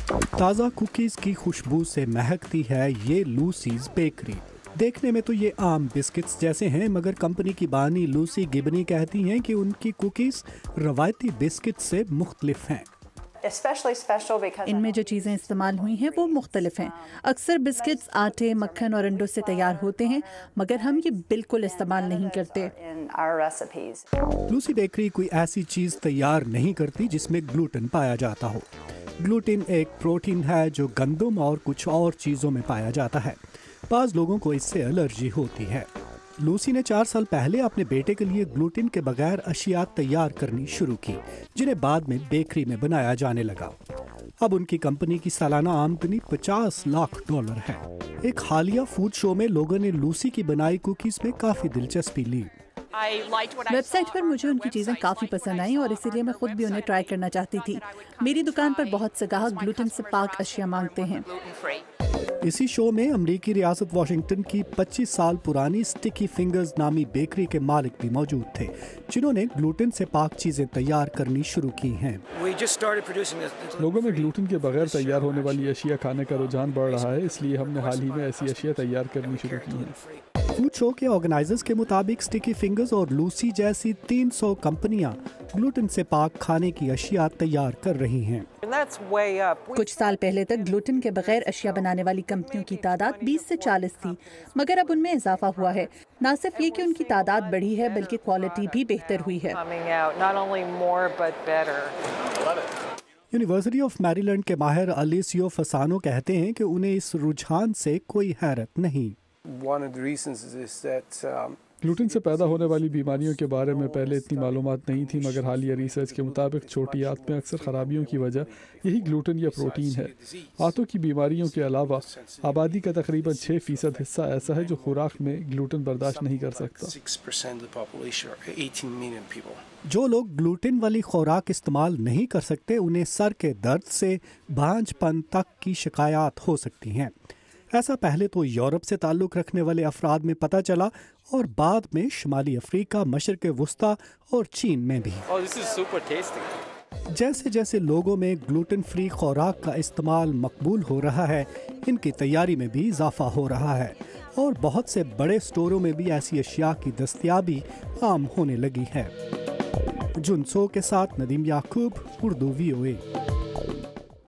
تازہ کوکیز کی خوشبو سے مہکتی ہے یہ لوسیز بیکری۔ دیکھنے میں تو یہ عام بسکٹس جیسے ہیں، مگر کمپنی کی بانی لوسی گبنی کہتی ہیں کہ ان کی کوکیز روایتی بسکٹ سے مختلف ہیں۔ ان میں جو چیزیں استعمال ہوئی ہیں وہ مختلف ہیں۔ اکثر بسکٹس آٹے، مکھن اور انڈوں سے تیار ہوتے ہیں، مگر ہم یہ بالکل استعمال نہیں کرتے۔ لوسی بیکری کوئی ایسی چیز تیار نہیں کرتی جس میں گلوٹن پایا جاتا ہو۔ گلوٹن ایک پروٹین ہے جو گندم اور کچھ اور چیزوں میں پایا جاتا ہے۔ بعض لوگوں کو اس سے الرجی ہوتی ہے۔ لوسی نے 4 سال پہلے اپنے بیٹے کے لیے گلوٹن کے بغیر اشیاء تیار کرنی شروع کی، جنہیں بعد میں بیکری میں بنایا جانے لگا۔ اب ان کی کمپنی کی سالانہ آمدنی $50 لاکھ ہے۔ ایک حالیہ فوڈ شو میں لوگوں نے لوسی کی بنائی کوکیز میں کافی دلچسپی لی۔ ویب سائٹ پر مجھے ان کی چیزیں کافی پسند آئیں اور اسی لیے میں خود بھی انہیں ٹرائی کرنا چاہتی تھی۔ میری دکان پر بہت سے گاہک گلوٹن سے پاک اشیاء مانگتے ہیں۔ اسی شو میں امریکی ریاست واشنگٹن کی 25 سال پرانی سٹکی فنگرز نامی بیکری کے مالک بھی موجود تھے، جنہوں نے گلوٹن سے پاک چیزیں تیار کرنی شروع کی ہیں۔ لوگوں میں گلوٹن کے بغیر تیار ہونے والی اشیاء کھانے کا رجحان بڑھ رہا ہے، اس لیے ہم نے حال ہی میں ایسی اشیاء تیار کرنی شروع کی ہیں۔ فوڈ شو کے آرگنائزرز کے مطابق سٹکی فنگرز اور لوسی جیسی 300 کمپنیاں گلوٹن سے پاک کھانے کی اشیاء تیار کر رہی ہیں۔ کچھ سال پہلے تک گلوٹن کے بغیر اشیاء بنانے والی کمپنیوں کی تعداد 20 سے 40 تھی، مگر اب ان میں اضافہ ہوا ہے۔ نہ صرف یہ کہ ان کی تعداد بڑھی ہے، بلکہ کوالٹی بھی بہتر ہوئی ہے۔ یونیورسٹی آف میری لینڈ کے ماہر الیسیو فسانو کہتے ہیں کہ انہیں اس رجحان سے کوئی حیرت نہیں۔ گلوٹن سے پیدا ہونے والی بیماریوں کے بارے میں پہلے اتنی معلومات نہیں تھی، مگر حالیہ ریسرچ کے مطابق چھوٹی آنت میں اکثر خرابیوں کی وجہ یہی گلوٹن یا پروٹین ہے۔ آنتوں کی بیماریوں کے علاوہ آبادی کا تقریباً 6% حصہ ایسا ہے جو خوراک میں گلوٹن برداشت نہیں کر سکتا۔ جو لوگ گلوٹن والی خوراک استعمال نہیں کر سکتے، انہیں سر کے درد سے بھانج پن تک کی شکایات ہو سکتی ہیں۔ ایسا پہلے تو یورپ سے تعلق رکھنے والے افراد میں پتہ چلا اور بعد میں شمالی افریقہ، مشرق وسطیٰ اور چین میں بھی۔ جیسے جیسے لوگوں میں گلوٹن فری خوراک کا استعمال مقبول ہو رہا ہے، ان کی تیاری میں بھی اضافہ ہو رہا ہے اور بہت سے بڑے سٹوروں میں بھی ایسی اشیاء کی دستیابی عام ہونے لگی ہے۔ جنسو کے ساتھ ندیم یعقوب، اردو VOA۔